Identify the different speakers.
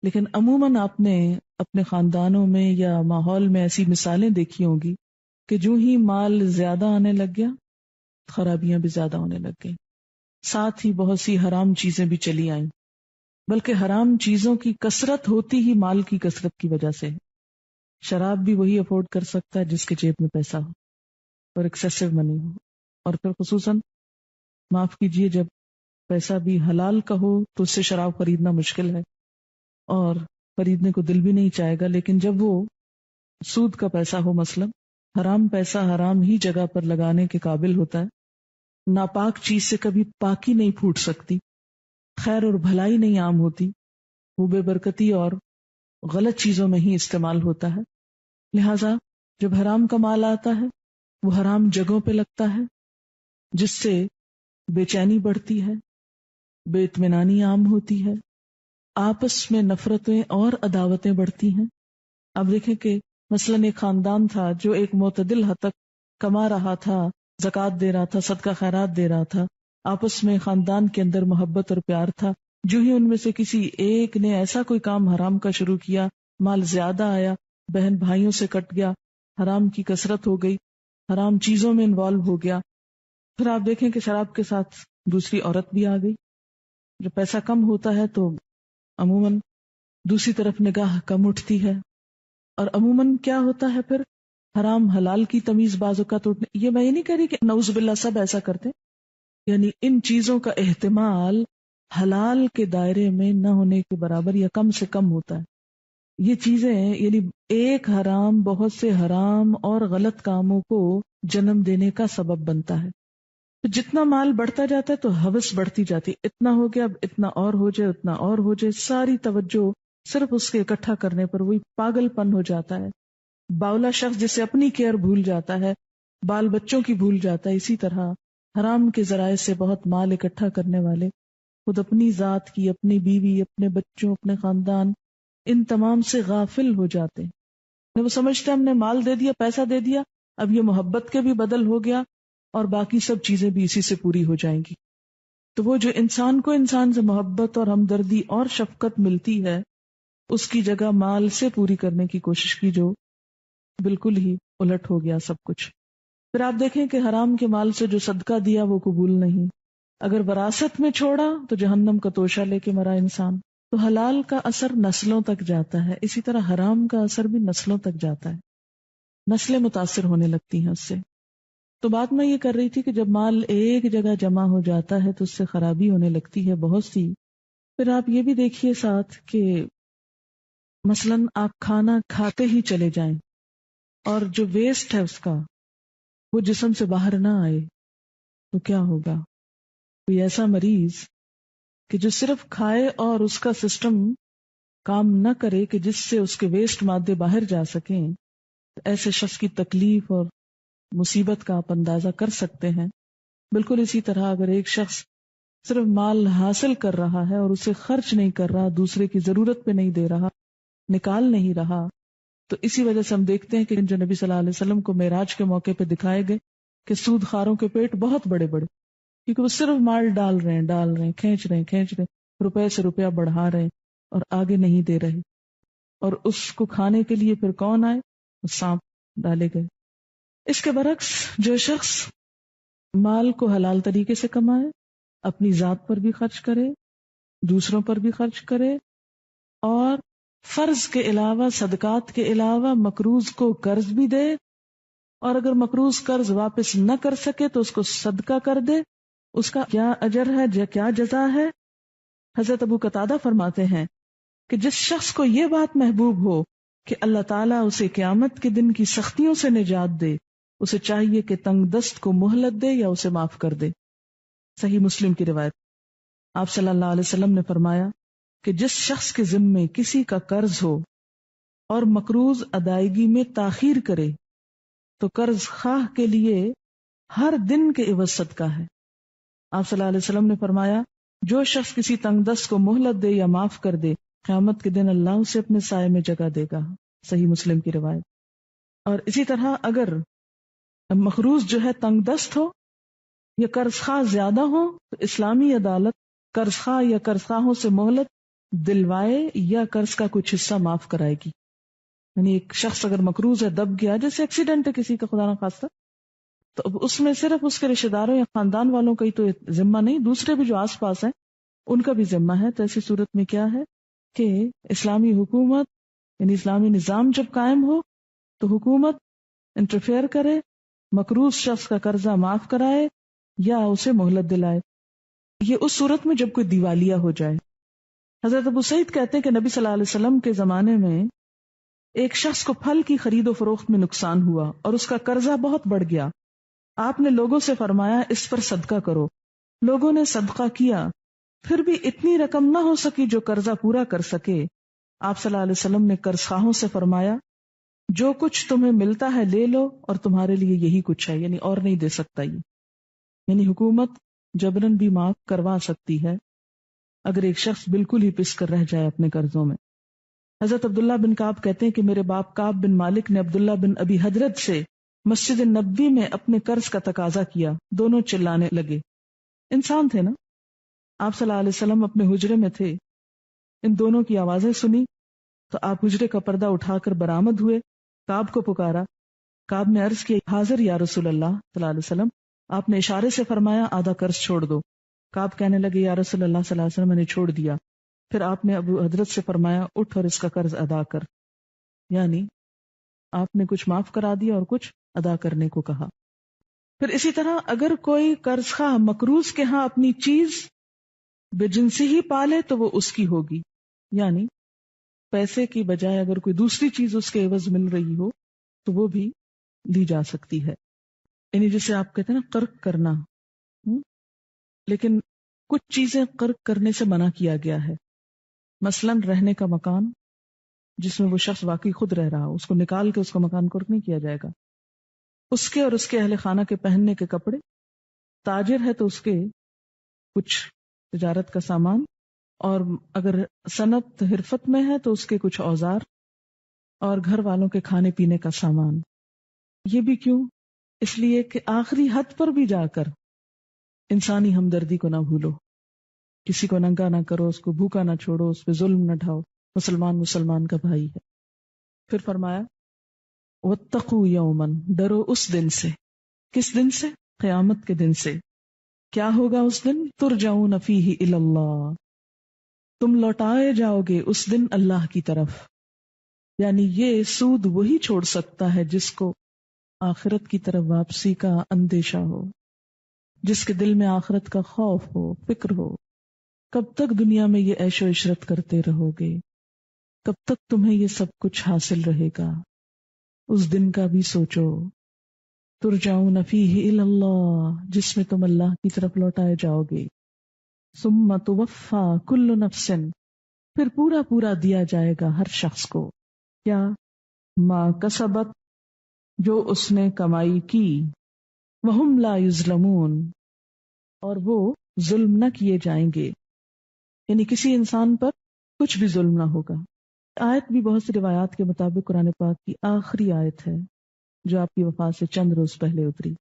Speaker 1: لیکن عموماً آپ نے اپنے خاندانوں میں یا ماحول میں ایسی مثالیں دیکھی ہوں گی کہ جو ہی مال زیادہ آنے لگ گیا خرابیاں بھی زیادہ ہونے لگ گئیں، ساتھ ہی بہت سی حرام چیزیں بھی چلی آئیں، بلکہ حرام چیزوں کی کثرت ہوتی ہی مال کی کثرت کی وجہ سے ہے۔ شراب بھی وہی افورڈ کر سکتا ہے جس کے جیب میں پیسہ ہو اور ایکسیسو منی ہو، اور پھر خصوصاً معاف کیجئے جب پیسہ بھی حلال کا ہو تو اس سے شراب خریدنا مشکل ہے اور خریدنے کو دل بھی نہیں چاہے گا، لیکن جب وہ سود کا پیسہ ہو مثلا، حرام پیسہ حرام ہی جگہ پر لگانے کے قابل ہوتا ہے۔ ناپاک چیز سے کبھی پاکی نہیں پھوٹ سکتی، خیر اور بھلائی نہیں عام ہوتی، وہ بے برکتی اور غلط چیزوں میں ہی استعمال ہوتا ہے۔ لہذا جب حرام کا مال آتا ہے وہ حرام جگہوں پہ لگتا ہے، جس سے بے چینی بڑھتی ہے، بے اطمینانی عام ہوتی ہے، آپس میں نفرتیں اور عداوتیں بڑھتی ہیں۔ اب دیکھیں کہ مثلاً ایک خاندان تھا جو ایک معتدل حد تک کما رہا تھا، زکوٰۃ دے رہا تھا، صدقہ خیرات دے رہا تھا، آپس میں خاندان کے اندر محبت اور پیار تھا، جو ہی ان میں سے کسی ایک نے ایسا کوئی کام حرام کا شروع کیا، مال زیادہ آیا، بہن بھائیوں سے کٹ گیا، حرام کی کثرت ہو گئی، حرام چیزوں میں انوالو ہو گیا، پھر آپ دیکھیں کہ شراب کے ساتھ دوسری عورت بھی آ گئی۔ جب پیسہ کم ہوتا ہے تو عموماً دوسری طرف نگاہ کم اٹھتی ہے، اور عموماً کیا ہوتا ہے پھر حرام حلال کی تمیز بعض اوقات اٹھنے، یہ میں یہ نہیں کہہ رہی کہ نعوذ باللہ سب ایسا کرتے، یعنی ان چیزوں کا احتمال حلال کے دائرے میں نہ ہونے کے برابر یا کم سے کم ہوتا ہے۔ یہ چیزیں یعنی ایک حرام بہت سے حرام اور غلط کاموں کو جنم دینے کا سبب بنتا ہے۔ تو جتنا مال بڑھتا جاتا ہے تو ہوس بڑھتی جاتی، اتنا ہو گیا اب اتنا اور ہو جائے، اتنا اور ہو جائے، ساری توجہ صرف اس کے اکٹھا کرنے پر، وہی پاگل پن ہو جاتا ہے۔ باولا شخص جسے اپنی کیئر بھول جاتا ہے، بال بچوں کی بھول جاتا ہے، اسی طرح حرام کے ذرائع سے بہت مال اکٹھا کرنے والے خود اپنی ذات کی، اپنی بیوی، اپنے بچوں، اپنے خاندان، ان تمام سے غافل ہو جاتے ہیں۔ وہ سمجھتے ہیں ہم نے مال دے دیا، پیسہ دے دیا، اب یہ محبت کے بھی بدل ہو گیا اور باقی سب چیزیں بھی اسی سے پوری ہو جائیں گی۔ تو وہ جو انسان کو انسان سے محبت اور ہمدردی اور شفقت ملتی ہے، اس کی جگہ مال سے پوری کرنے کی کوشش کی، جو بالکل ہی الٹ ہو گیا سب کچھ۔ پھر آپ دیکھیں کہ حرام کے مال سے جو صدقہ دیا وہ قبول نہیں، اگر وراثت میں چھوڑا تو جہنم کا توشہ لے کے مرا انسان۔ تو حلال کا اثر نسلوں تک جاتا ہے، اسی طرح حرام کا اثر بھی نسلوں تک جاتا ہے، نسلیں متاثر ہونے لگتی ہیں اس سے۔ تو بات میں یہ کر رہی تھی کہ جب مال ایک جگہ جمع ہو جاتا ہے تو اس سے خرابی ہونے لگتی ہے بہت سی۔ پھر آپ یہ بھی دیکھیے ساتھ کہ مثلاً آپ کھانا کھاتے ہی چلے جائیں اور جو ویسٹ ہے اس کا وہ جسم سے باہر نہ آئے تو کیا ہوگا؟ کوئی ایسا مریض کہ جو صرف کھائے اور اس کا سسٹم کام نہ کرے کہ جس سے اس کے ویسٹ مادے باہر جا سکیں، ایسے شخص کی تکلیف اور مصیبت کا آپ اندازہ کر سکتے ہیں۔ بالکل اسی طرح اگر ایک شخص صرف مال حاصل کر رہا ہے اور اسے خرچ نہیں کر رہا، دوسرے کی ضرورت پہ نہیں دے رہا، نکال نہیں رہا، تو اسی وجہ سے ہم دیکھتے ہیں کہ جو نبی صلی اللہ علیہ وسلم کو معراج کے موقع پہ دکھائے گئے کہ سود خاروں کے پیٹ بہت بڑے بڑے، کیونکہ وہ صرف مال ڈال رہے ہیں، کھینچ رہے ہیں، روپے سے روپیہ بڑھا رہے ہیں اور آگے نہیں دے رہے، اور اس کو کھانے کے لیے پھر کون آئے؟ سانپ ڈالے گئے۔ اس کے برعکس جو شخص مال کو حلال طریقے سے کمائے، اپنی ذات پر بھی خرچ کرے، دوسروں پر بھی خرچ کرے، اور فرض کے علاوہ، صدقات کے علاوہ مقروض کو قرض بھی دے، اور اگر مقروض قرض واپس نہ کر سکے تو اس کو صدقہ کر دے، اس کا کیا اجر ہے، کیا جزا ہے؟ حضرت ابو قتادہ فرماتے ہیں کہ جس شخص کو یہ بات محبوب ہو کہ اللہ تعالیٰ اسے قیامت کے دن کی سختیوں سے نجات دے، اسے چاہیے کہ تنگ دست کو مہلت دے یا اسے معاف کر دے۔ صحیح مسلم کی روایت۔ آپ صلی اللہ علیہ وسلم نے فرمایا کہ جس شخص کے ذمے کسی کا قرض ہو اور مقروض ادائیگی میں تاخیر کرے تو قرض خواہ کے لیے ہر دن کے عوض صدقہ ہے۔ آپ صلی اللہ علیہ وسلم نے فرمایا جو شخص کسی تنگ دست کو مہلت دے یا معاف کر دے، قیامت کے دن اللہ اسے اپنے سائے میں جگہ دے گا۔ صحیح مسلم کی روایت۔ اور اسی طرح اگر مقروض جو ہے تنگ دست ہو یا قرض خواہ زیادہ ہو تو اسلامی عدالت قرض خواہ یا قرض خواہوں سے مہلت دلوائے یا قرض کا کچھ حصہ معاف کرائے گی. یعنی ایک شخص اگر مقروض ہے، دب گیا، جیسے ایکسیڈنٹ ہے کسی کا خدا نہ خواستہ، تو اب اس میں صرف اس کے رشتے داروں یا خاندان والوں کا ہی تو ذمہ نہیں، دوسرے بھی جو آس پاس ہیں ان کا بھی ذمہ ہے. تو ایسی صورت میں کیا ہے کہ اسلامی حکومت یعنی اسلامی نظام جب قائم ہو تو حکومت انٹرفیئر کرے، مقروض شخص کا قرضہ معاف کرائے یا اسے مہلت دلائے. یہ اس صورت میں جب کوئی دیوالیہ ہو جائے. حضرت ابو سعید کہتے ہیں کہ نبی صلی اللہ علیہ وسلم کے زمانے میں ایک شخص کو پھل کی خرید و فروخت میں نقصان ہوا اور اس کا قرضہ بہت بڑھ گیا. آپ نے لوگوں سے فرمایا اس پر صدقہ کرو. لوگوں نے صدقہ کیا، پھر بھی اتنی رقم نہ ہو سکی جو قرضہ پورا کر سکے. آپ صلی اللہ علیہ وسلم نے قرض خواہوں سے فرمایا جو کچھ تمہیں ملتا ہے لے لو اور تمہارے لیے یہی کچھ ہے، یعنی اور نہیں دے سکتا. یہ یعنی حکومت جبرن بھی معاف کروا سکتی ہے اگر ایک شخص بالکل ہی پس کر رہ جائے اپنے قرضوں میں. حضرت عبداللہ بن کعب کہتے ہیں کہ میرے باپ کعب بن مالک نے عبداللہ بن ابی حضرت سے مسجد نبوی میں اپنے قرض کا تقاضا کیا. دونوں چلانے لگے. انسان تھے نا. آپ صلی اللہ علیہ وسلم اپنے حجرے میں تھے، ان دونوں کی آوازیں سنی تو آپ حجرے کا پردہ اٹھا کر برآمد ہوئے. کعب کو پکارا. کعب نے عرض کی حاضر یا رسول اللہ صلی اللہ علیہ وسلم. آپ نے اشارے سے فرمایا آدھا قرض چھوڑ دو. کعب کہنے لگے یا رسول اللہ صلی اللہ علیہ وسلم میں نے چھوڑ دیا. پھر آپ نے ابو حضرت سے فرمایا اٹھ اور اس کا قرض ادا کر. یعنی آپ نے کچھ معاف کرا دیا اور کچھ ادا کرنے کو کہا. پھر اسی طرح اگر کوئی قرض خواہ مقروض کے ہاں اپنی چیز بے جنسی ہی پالے تو وہ اس کی ہوگی. یعنی پیسے کی بجائے اگر کوئی دوسری چیز اس کے عوض مل رہی ہو تو وہ بھی لی جا سکتی ہے. یعنی جسے آپ کہتے ہیں نا قرض کرنا. لیکن کچھ چیزیں قرض کرنے سے منع کیا گیا ہے. مثلا رہنے کا مکان جس میں وہ شخص واقعی خود رہ رہا ہو، اس کو نکال کے اس کا مکان قرض نہیں کیا جائے گا. اس کے اور اس کے اہل خانہ کے پہننے کے کپڑے. تاجر ہے تو اس کے کچھ تجارت کا سامان، اور اگر صنعت حرفت میں ہے تو اس کے کچھ اوزار، اور گھر والوں کے کھانے پینے کا سامان. یہ بھی کیوں؟ اس لیے کہ آخری حد پر بھی جا کر انسانی ہمدردی کو نہ بھولو. کسی کو ننگا نہ کرو، اس کو بھوکا نہ چھوڑو، اس پہ ظلم نہ ڈھاؤ. مسلمان کا بھائی ہے. پھر فرمایا واتقوا یوما، ڈرو اس دن سے. کس دن سے؟ قیامت کے دن سے. کیا ہوگا اس دن؟ ترجعون فیہ الی اللہ، تم لوٹائے جاؤ گے اس دن اللہ کی طرف. یعنی یہ سود وہی چھوڑ سکتا ہے جس کو آخرت کی طرف واپسی کا اندیشہ ہو، جس کے دل میں آخرت کا خوف ہو، فکر ہو. کب تک دنیا میں یہ عیش و عشرت کرتے رہو گے؟ کب تک تمہیں یہ سب کچھ حاصل رہے گا؟ اس دن کا بھی سوچو. ترجعون فیہ الی اللہ، جس میں تم اللہ کی طرف لوٹائے جاؤ گے. ثم توفی کل نفس، پھر پورا پورا دیا جائے گا ہر شخص کو. کیا؟ ما کسبت، جو اس نے کمائی کی. وہم لا یظلمون، اور وہ ظلم نہ کیے جائیں گے. یعنی کسی انسان پر کچھ بھی ظلم نہ ہوگا. آیت بھی بہت سی روایات کے مطابق قرآن پاک کی آخری آیت ہے جو آپ کی وفات سے چند روز پہلے اتری.